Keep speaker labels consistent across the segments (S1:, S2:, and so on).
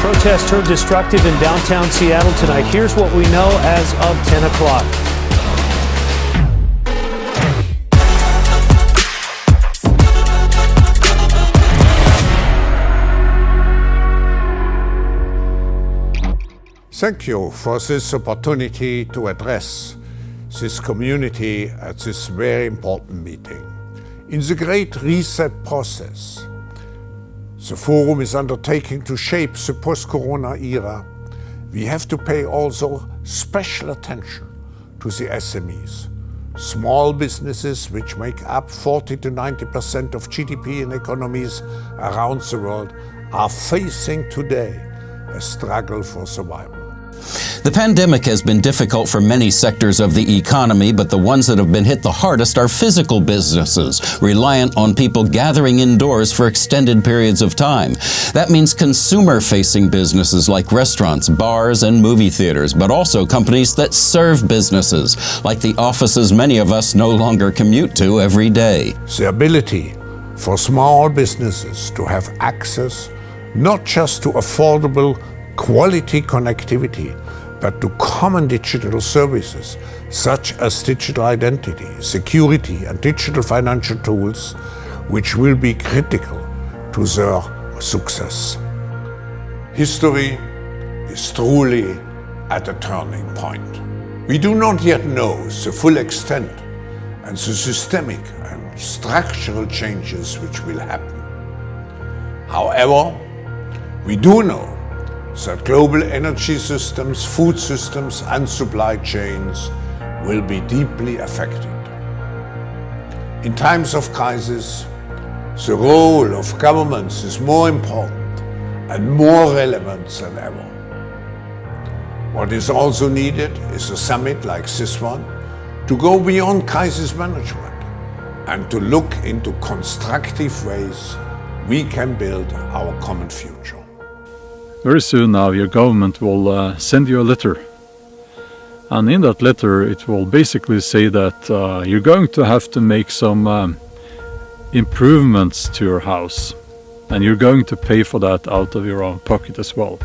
S1: Protests turned destructive in downtown Seattle tonight. Here's what we know as of 10 o'clock.
S2: Thank you for this opportunity to address this community at this very important meeting. In the Great Reset process, the Forum is undertaking to shape the post-corona era. We have to pay also special attention to the SMEs. Small businesses, which make up 40 to 90% of GDP in economies around the world, are facing today a struggle for survival.
S3: The pandemic has been difficult for many sectors of the economy, but the ones that have been hit the hardest are physical businesses, reliant on people gathering indoors for extended periods of time. That means consumer-facing businesses like restaurants, bars, and movie theaters, but also companies that serve businesses, like the offices many of us no longer commute to every day.
S2: The ability for small businesses to have access not just to affordable quality connectivity, but to common digital services such as digital identity, security, and digital financial tools, which will be critical to their success. History is truly at a turning point. We do not yet know the full extent and the systemic and structural changes which will happen. However, we do know that global energy systems, food systems, and supply chains will be deeply affected. In times of crisis, the role of governments is more important and more relevant than ever. What is also needed is a summit like this one to go beyond crisis management and to look into constructive ways we can build our common future.
S4: Very soon now your government will send you a letter, and in that letter it will basically say that you're going to have to make some improvements to your house, and you're going to pay for that out of your own pocket as well.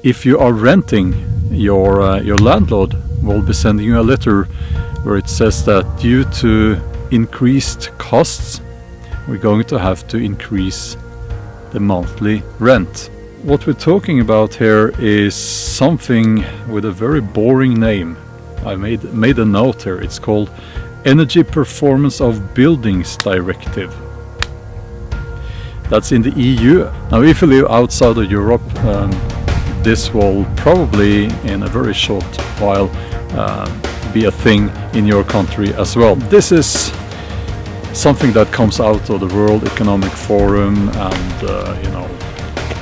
S4: If you are renting, your landlord will be sending you a letter where it says that due to increased costs we're going to have to increase the monthly rent. What we're talking about here is something with a very boring name. I made a note here. It's called Energy Performance of Buildings Directive. That's in the EU. Now, if you live outside of Europe, this will probably in a very short while be a thing in your country as well. This is something that comes out of the World Economic Forum and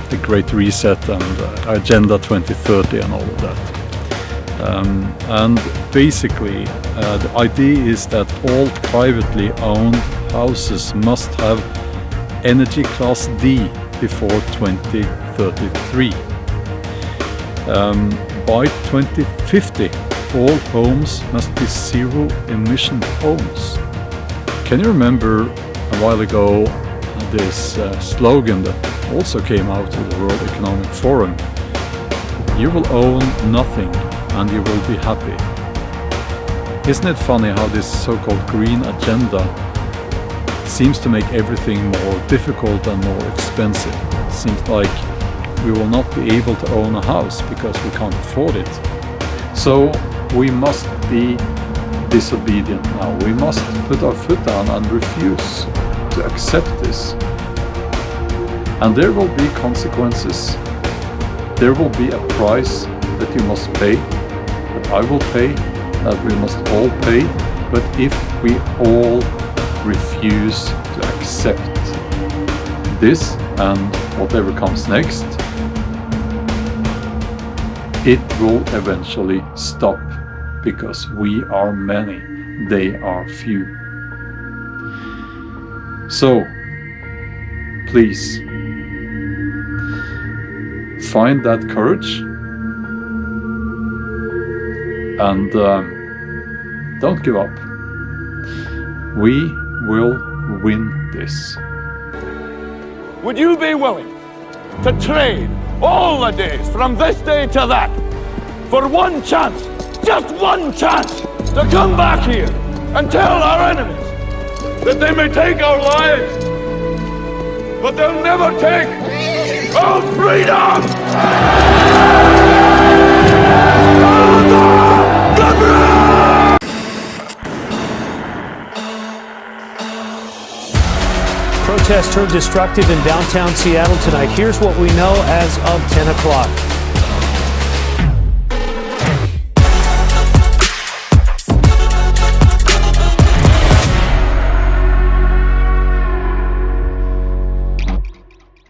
S4: the Great Reset and Agenda 2030 and all of that. And basically the idea is that all privately owned houses must have Energy Class D before 2033. By 2050, all homes must be zero emission homes. Can you remember a while ago this slogan that also came out of the World Economic Forum? You will own nothing and you will be happy. Isn't it funny how this so-called green agenda seems to make everything more difficult and more expensive? It seems like we will not be able to own a house because we can't afford it. So we must be disobedient now. We must put our foot down and refuse to accept this. And there will be consequences. There will be a price that you must pay, that I will pay, that we must all pay. But if we all refuse to accept this and whatever comes next, it will eventually stop, because we are many, they are few. So, please, find that courage and don't give up. We will win this.
S5: Would you be willing to trade all the days, from this day to that, for one chance, just one chance, to come back here and tell our enemies that they may take our lives, but they'll never take our freedom!
S1: Protests turned destructive in downtown Seattle tonight. Here's what we know as of 10 o'clock.